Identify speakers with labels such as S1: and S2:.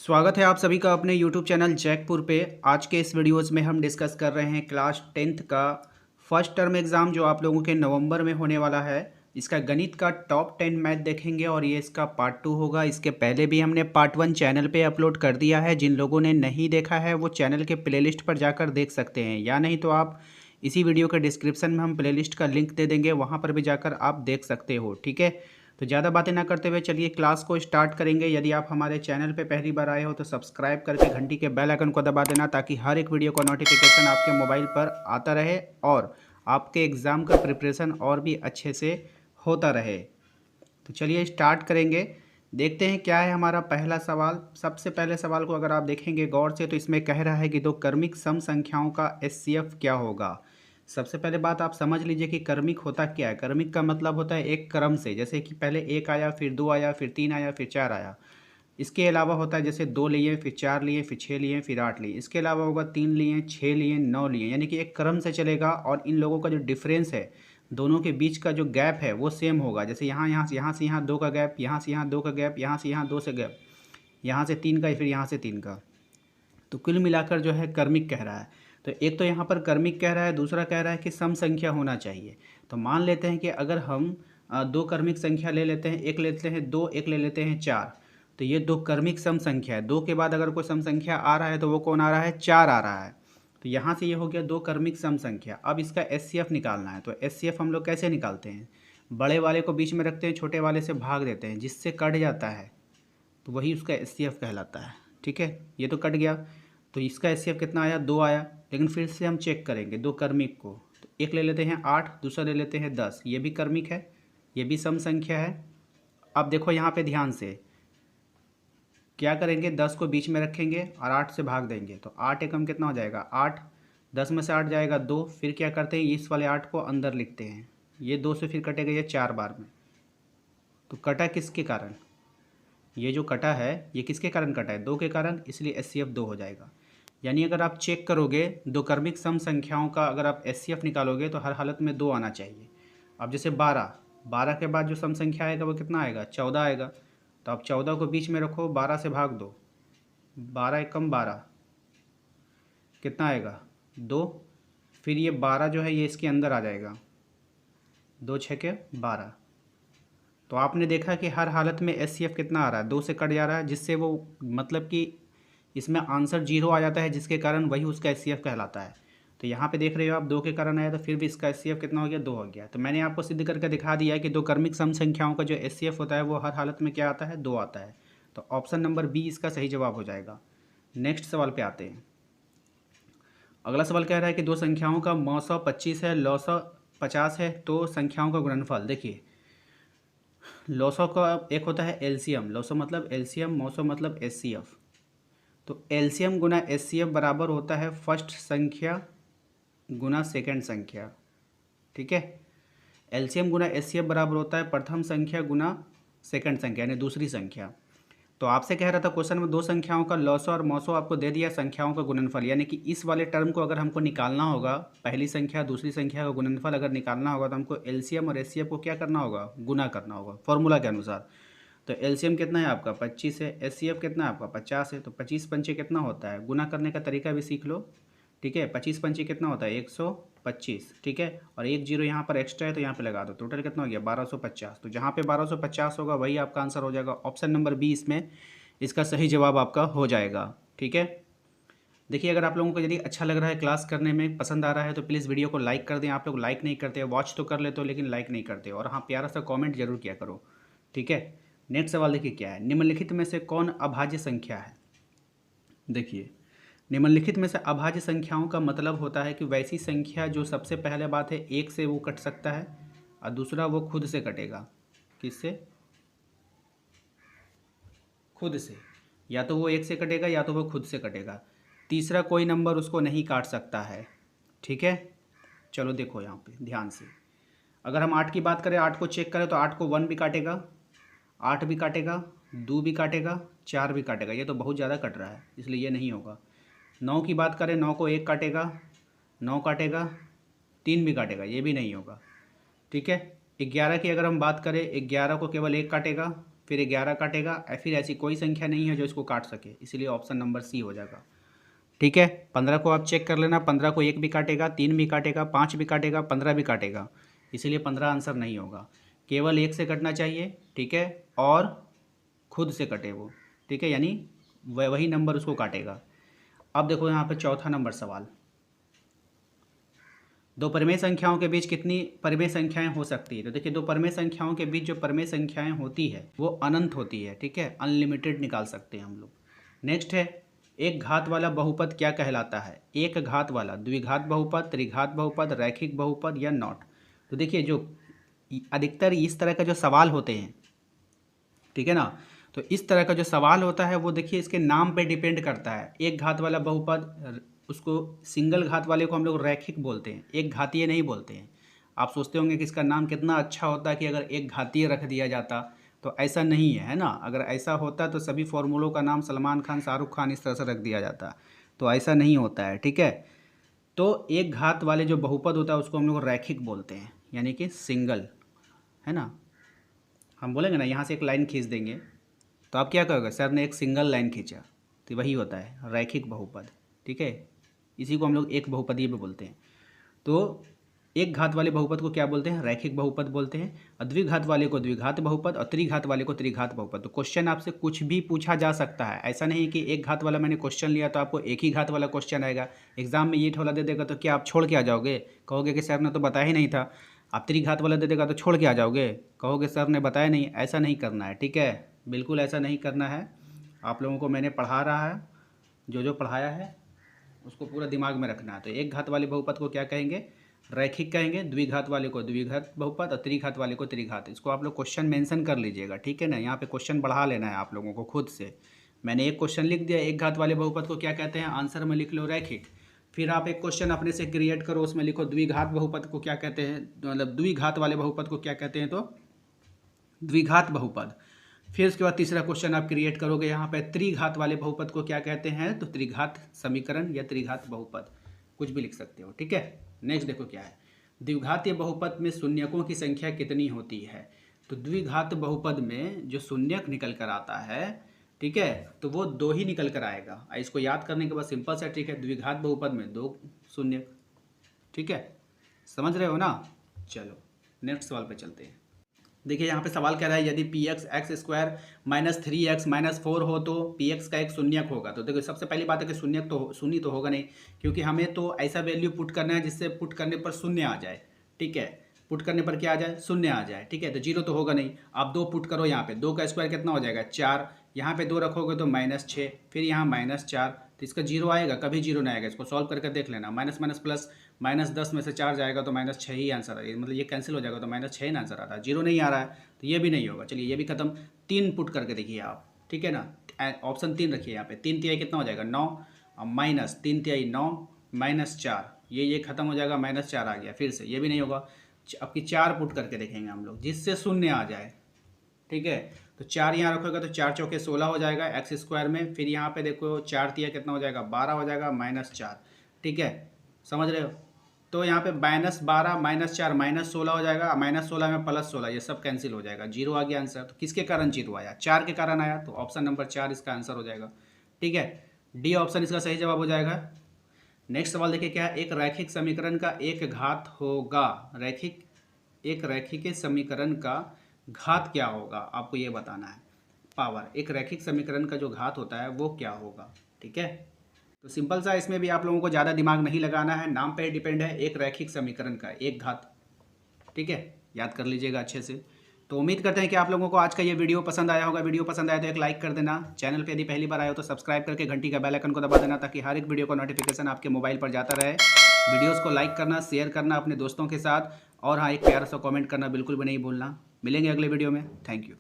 S1: स्वागत है आप सभी का अपने YouTube चैनल जैकपुर पे। आज के इस वीडियोज़ में हम डिस्कस कर रहे हैं क्लास 10th का फर्स्ट टर्म एग्ज़ाम जो आप लोगों के नवंबर में होने वाला है। इसका गणित का टॉप 10 मैथ देखेंगे और ये इसका पार्ट 2 होगा। इसके पहले भी हमने पार्ट 1 चैनल पे अपलोड कर दिया है। जिन लोगों ने नहीं देखा है वो चैनल के प्लेलिस्ट पर जाकर देख सकते हैं, या नहीं तो आप इसी वीडियो के डिस्क्रिप्शन में हम प्लेलिस्ट का लिंक दे देंगे, वहाँ पर भी जाकर आप देख सकते हो। ठीक है, तो ज़्यादा बातें ना करते हुए चलिए क्लास को स्टार्ट करेंगे। यदि आप हमारे चैनल पे पहली बार आए हो तो सब्सक्राइब करके घंटी के बेल आइकन को दबा देना, ताकि हर एक वीडियो का नोटिफिकेशन आपके मोबाइल पर आता रहे और आपके एग्ज़ाम का प्रिपरेशन और भी अच्छे से होता रहे। तो चलिए स्टार्ट करेंगे। देखते हैं क्या है हमारा पहला सवाल। सबसे पहले सवाल को अगर आप देखेंगे गौर से तो इसमें कह रहा है कि दो क्रमिक सम संख्याओं का एचसीएफ क्या होगा। सबसे पहले बात आप समझ लीजिए कि क्रमिक होता क्या है। क्रमिक का मतलब होता है एक क्रम से, जैसे कि पहले एक आया, फिर दो आया, फिर तीन आया, फिर चार आया। इसके अलावा होता है जैसे दो लिए, फिर चार लिए, फिर छः लिए, फिर आठ लिए। इसके अलावा होगा तीन लिए, छः लिए, नौ लिए, यानी कि एक क्रम से चलेगा। और इन लोगों का जो डिफरेंस है, दोनों के बीच का जो गैप है वो सेम होगा। जैसे यहाँ से यहाँ दो का गैप, यहाँ से यहाँ दो का गैप, यहाँ से यहाँ दो से गैप, यहाँ से तीन का, फिर यहाँ से तीन का। तो कुल मिलाकर जो है कर्मिक कह रहा है। तो एक तो यहाँ पर कर्मिक कह रहा है, दूसरा कह रहा है कि सम संख्या होना चाहिए। तो मान लेते हैं कि अगर हम दो कर्मिक संख्या ले लेते हैं, एक लेते हैं दो, एक ले लेते हैं चार। तो ये दो कर्मिक सम संख्या है। दो के बाद अगर कोई सम संख्या आ रहा है तो वो कौन आ रहा है? चार आ रहा है। तो यहाँ से ये हो गया दो कर्मिक सम संख्या। अब इसका एचसीएफ निकालना है। तो एचसीएफ हम लोग कैसे निकालते हैं? बड़े वाले को बीच में रखते हैं, छोटे वाले से भाग देते हैं, जिससे कट जाता है तो वही उसका एचसीएफ कहलाता है। ठीक है, ये तो कट गया। तो इसका एचसीएफ कितना आया? दो आया। लेकिन फिर से हम चेक करेंगे दो कर्मिक को। तो एक ले लेते हैं 8, दूसरा ले लेते हैं 10। ये भी कर्मिक है, ये भी सम संख्या है। अब देखो यहाँ पे ध्यान से क्या करेंगे, 10 को बीच में रखेंगे और 8 से भाग देंगे। तो 8 एकम कितना हो जाएगा? 8। 10 में से 8 जाएगा 2। फिर क्या करते हैं, इस वाले 8 को अंदर लिखते हैं। ये 2 से फिर कटेगा ये 4 बार में। तो कटा किसके कारण? ये जो कटा है ये किसके कारण कटा है? दो के कारण, इसलिए एचसीएफ दो हो जाएगा। यानी अगर आप चेक करोगे दो कर्मिक सम संख्याओं का अगर आप एचसीएफ निकालोगे तो हर हालत में दो आना चाहिए। अब जैसे 12, 12 के बाद जो सम संख्या आएगा वो कितना आएगा? 14 आएगा। तो आप 14 को बीच में रखो, 12 से भाग दो। 12 एकम 12, कितना आएगा? 2। फिर ये 12 जो है ये इसके अंदर आ जाएगा, 2 छके 12। तो आपने देखा कि हर हालत में एचसीएफ कितना आ रहा है? दो से कट जा रहा है, जिससे वो मतलब कि इसमें आंसर जीरो आ जाता है, जिसके कारण वही उसका एचसीएफ कहलाता है। तो यहाँ पे देख रहे हो आप दो के कारण आया, तो फिर भी इसका एचसीएफ कितना हो गया? दो हो गया। तो मैंने आपको सिद्ध करके दिखा दिया है कि दो कर्मिक सम संख्याओं का जो एचसीएफ होता है वो हर हालत में क्या आता है? दो आता है। तो ऑप्शन नंबर बी इसका सही जवाब हो जाएगा। नेक्स्ट सवाल पे आते हैं। अगला सवाल कह रहा है कि दो संख्याओं का मौसौ 25 है, लौसौ 50 है, तो संख्याओं का गुणनफल। देखिए, लौसौ का एक होता है एलसीएम। लौसौ मतलब एलसीएम, मौसौ मतलब एचसीएफ। तो एलसीएम गुना एचसीएफ बराबर होता है फर्स्ट संख्या गुना सेकंड संख्या। ठीक है, एलसीएम गुना एचसीएफ बराबर होता है प्रथम संख्या गुना सेकंड संख्या, यानी दूसरी संख्या। तो आपसे कह रहा था क्वेश्चन में दो संख्याओं का लौसौ और मौसौ आपको दे दिया संख्याओं का गुणनफल, यानी कि इस वाले टर्म को अगर हमको निकालना होगा, पहली संख्या दूसरी संख्या का गुणनफल अगर निकालना होगा तो हमको एलसीएम और एचसीएफ को क्या करना होगा? गुना करना होगा फॉर्मूला के अनुसार। तो एलसीएम कितना है आपका? 25 है। एचसीएफ कितना है आपका? 50 है। तो 25 पंचे कितना होता है? गुना करने का तरीका भी सीख लो। ठीक है, 25 पंचे कितना होता है? 125। ठीक है, और एक जीरो यहाँ पर एक्स्ट्रा है तो यहाँ पे लगा दो। टोटल कितना हो गया? 1250। तो जहाँ पे 1250 होगा वही आपका आंसर हो जाएगा। ऑप्शन नंबर बी इसमें इसका सही जवाब आपका हो जाएगा। ठीक है, देखिए अगर आप लोगों को यदि अच्छा लग रहा है, क्लास करने में पसंद आ रहा है, तो प्लीज़ वीडियो को लाइक कर दें। आप लोग लाइक नहीं करते, वॉच तो कर लेते हो लेकिन लाइक नहीं करते। और हाँ, प्यारा सा कमेंट जरूर किया करो। ठीक है, नेक्स्ट सवाल देखिए क्या है। निम्नलिखित में से कौन अभाज्य संख्या है? देखिए, निम्नलिखित में से अभाज्य संख्याओं का मतलब होता है कि वैसी संख्या जो सबसे पहले बात है एक से वो कट सकता है, और दूसरा वो खुद से कटेगा। किससे? खुद से। या तो वो एक से कटेगा या तो वो खुद से कटेगा। तीसरा कोई नंबर उसको नहीं काट सकता है। ठीक है, चलो देखो यहाँ पे ध्यान से। अगर हम 8 की बात करें, 8 को चेक करें तो 8 को 1 भी काटेगा, 8 भी काटेगा, 2 भी काटेगा, 4 भी काटेगा। ये तो बहुत ज़्यादा कट रहा है, इसलिए ये नहीं होगा। 9 की बात करें, 9 को 1 काटेगा, 9 काटेगा, 3 भी काटेगा, ये भी नहीं होगा। ठीक है, 11 की अगर हम बात करें, 11 को केवल 1 काटेगा, फिर 11 काटेगा, फिर ऐसी कोई संख्या नहीं है जो इसको काट सके, इसीलिए ऑप्शन नंबर सी हो जाएगा। ठीक है, 15 को आप चेक कर लेना, 15 को 1 भी काटेगा, 3 भी काटेगा, 5 भी काटेगा, 15 भी काटेगा, इसीलिए 15 आंसर नहीं होगा। केवल 1 से कटना चाहिए, ठीक है, और खुद से कटे वो, ठीक है, यानी वही नंबर उसको काटेगा। अब देखो यहाँ पे चौथा नंबर सवाल, दो परिमेय संख्याओं के बीच कितनी परिमेय संख्याएं हो सकती है। तो देखिए, दो परिमेय संख्याओं के बीच जो परिमेय संख्याएं होती है वो अनंत होती है, ठीक है, अनलिमिटेड निकाल सकते हैं हम लोग। नेक्स्ट है, एक घात वाला बहुपद क्या कहलाता है। एक घात वाला, द्विघात बहुपद, त्रिघात बहुपद, रैखिक बहुपद या नॉट। तो देखिए, जो अधिकतर इस तरह का जो सवाल होते हैं, ठीक है ना, तो इस तरह का जो सवाल होता है वो देखिए इसके नाम पे डिपेंड करता है। एक घात वाला बहुपद, उसको सिंगल घात वाले को हम लोग रैखिक बोलते हैं, एक घातीय नहीं बोलते हैं। आप सोचते होंगे कि इसका नाम कितना अच्छा होता कि अगर एक घातीय रख दिया जाता, तो ऐसा नहीं है ना। अगर ऐसा होता तो सभी फॉर्मूलों का नाम सलमान खान, शाहरुख खान इस तरह से रख दिया जाता, तो ऐसा नहीं होता है, ठीक है। तो एक घात वाले जो बहुपद होता है उसको हम लोग रैखिक बोलते हैं, यानी कि सिंगल, है ना। हम बोलेंगे ना, यहाँ से एक लाइन खींच देंगे तो आप क्या करोगे, सर ने एक सिंगल लाइन खींचा, तो वही होता है रैखिक बहुपद, ठीक है। इसी को हम लोग एक बहुपदीय भी बोलते हैं। तो एक घात वाले बहुपद को क्या बोलते हैं, रैखिक बहुपद बोलते हैं, और द्विघात वाले को द्विघात बहुपद, और त्रिघात वाले को त्रिघात बहुपद। तो क्वेश्चन आपसे कुछ भी पूछा जा सकता है, ऐसा नहीं कि एक घात वाला मैंने क्वेश्चन लिया तो आपको एक ही घात वाला क्वेश्चन आएगा। एग्जाम में ये ठोला दे देगा तो क्या आप छोड़ के आ जाओगे, कहोगे कि सर ने तो बताया ही नहीं था। आप त्रिघात वाला दे देगा तो छोड़ के आ जाओगे, कहोगे सर ने बताया नहीं। ऐसा नहीं करना है, ठीक है, बिल्कुल ऐसा नहीं करना है। आप लोगों को मैंने पढ़ा रहा है, जो पढ़ाया है उसको पूरा दिमाग में रखना है। तो एक घात वाले बहुपद को क्या कहेंगे, रैखिक कहेंगे, द्विघात वाले को द्विघात बहुपद, और त्रिघात वाले को त्रिघात। इसको आप लोग क्वेश्चन मेंशन कर लीजिएगा, ठीक है ना। यहाँ पे क्वेश्चन बढ़ा लेना है आप लोगों को खुद से। मैंने एक क्वेश्चन लिख दिया, एक घात वाले बहुपद को क्या कहते हैं, आंसर में लिख लो रैखिक। फिर आप एक क्वेश्चन अपने से क्रिएट करो, उसमें लिखो द्विघात बहुपद को क्या कहते हैं, मतलब द्विघात वाले बहुपद को क्या कहते हैं, तो द्विघात बहुपद। फिर उसके बाद तीसरा क्वेश्चन आप क्रिएट करोगे, यहाँ पे त्रिघात वाले बहुपद को क्या कहते हैं, तो त्रिघात समीकरण या त्रिघात बहुपद, कुछ भी लिख सकते हो, ठीक है। नेक्स्ट देखो क्या है, द्विघातीय बहुपद में शून्यकों की संख्या कितनी होती है। तो द्विघात बहुपद में जो शून्यक निकल कर आता है, ठीक है, तो वो 2 ही निकल कर आएगा। इसको याद करने के बाद सिंपल सा ट्रिक है, द्विघात बहुपद में 2 शून्यक, ठीक है, समझ रहे हो ना। चलो नेक्स्ट सवाल पे चलते हैं। देखिए यहाँ पे सवाल कह रहा है, यदि P x x square minus 3x minus 4 हो तो पी एक्स का एक शून्यक होगा। तो देखो सबसे पहली बात है कि शून्यक तो शून्य तो होगा नहीं, क्योंकि हमें तो ऐसा वैल्यू पुट करना है जिससे पुट करने पर शून्य आ जाए, ठीक है, पुट करने पर क्या आ जाए, शून्य आ जाए, ठीक है। तो 0 तो होगा नहीं। आप 2 पुट करो, यहाँ पे 2 का स्क्वायर कितना हो जाएगा, 4, यहाँ पे 2 रखोगे तो -6, फिर यहाँ -4, तो इसका 0 आएगा, कभी 0 नहीं आएगा। इसको सॉल्व करके देख लेना, माइनस माइनस प्लस, -10 में से 4 जाएगा तो -6 ही आंसर है, मतलब ये कैंसिल हो जाएगा तो -6 ना आंसर आ रहा है, 0 नहीं आ रहा है, तो ये भी नहीं होगा। चलिए ये भी खत्म। 3 पुट करके देखिए आप, ठीक है ना, ऑप्शन 3 रखिए यहाँ पे। 3 तिहाई कितना हो जाएगा, 9, माइनस 3 तिहाई 9, -4, ये खत्म हो जाएगा, -4 आ गया। फिर से ये भी नहीं होगा, आपकी 4 पुट करके देखेंगे हम लोग जिससे शून्य आ जाए, ठीक है। तो 4 यहाँ रखोगे तो 4 चौके 16 हो जाएगा एक्स स्क्वायर में। फिर यहाँ पे देखो 4 तिया कितना हो जाएगा, 12 हो जाएगा, -4, ठीक है, समझ रहे हो। तो यहाँ पे -12 -4 -16 हो जाएगा, -16 में +16, ये सब कैंसिल हो जाएगा, 0 आ गया आंसर। तो किसके कारण 0 आया, 4 के कारण आया, तो ऑप्शन नंबर 4 इसका आंसर हो जाएगा, ठीक है। डी ऑप्शन इसका सही जवाब हो जाएगा। नेक्स्ट सवाल देखिए क्या है, एक रैखिक समीकरण का एक घात होगा, एक रैखिक समीकरण का घात क्या होगा, आपको ये बताना है। पावर, एक रैखिक समीकरण का जो घात होता है वो क्या होगा, ठीक है। तो सिंपल सा, इसमें भी आप लोगों को ज़्यादा दिमाग नहीं लगाना है, नाम पे डिपेंड है, एक रैखिक समीकरण का एक घात, ठीक है, याद कर लीजिएगा अच्छे से। तो उम्मीद करते हैं कि आप लोगों को आज का ये वीडियो पसंद आया होगा। वीडियो पसंद आया तो एक लाइक कर देना, चैनल पे यदि पहली बार आए हो तो सब्सक्राइब करके घंटी का बेल आइकन को दबा देना, ताकि हर एक वीडियो का नोटिफिकेशन आपके मोबाइल पर जाता रहे। वीडियोस को लाइक करना, शेयर करना अपने दोस्तों के साथ, और हाँ, एक प्यारा सा कमेंट करना बिल्कुल भी नहीं भूलना। मिलेंगे अगले वीडियो में, थैंक यू।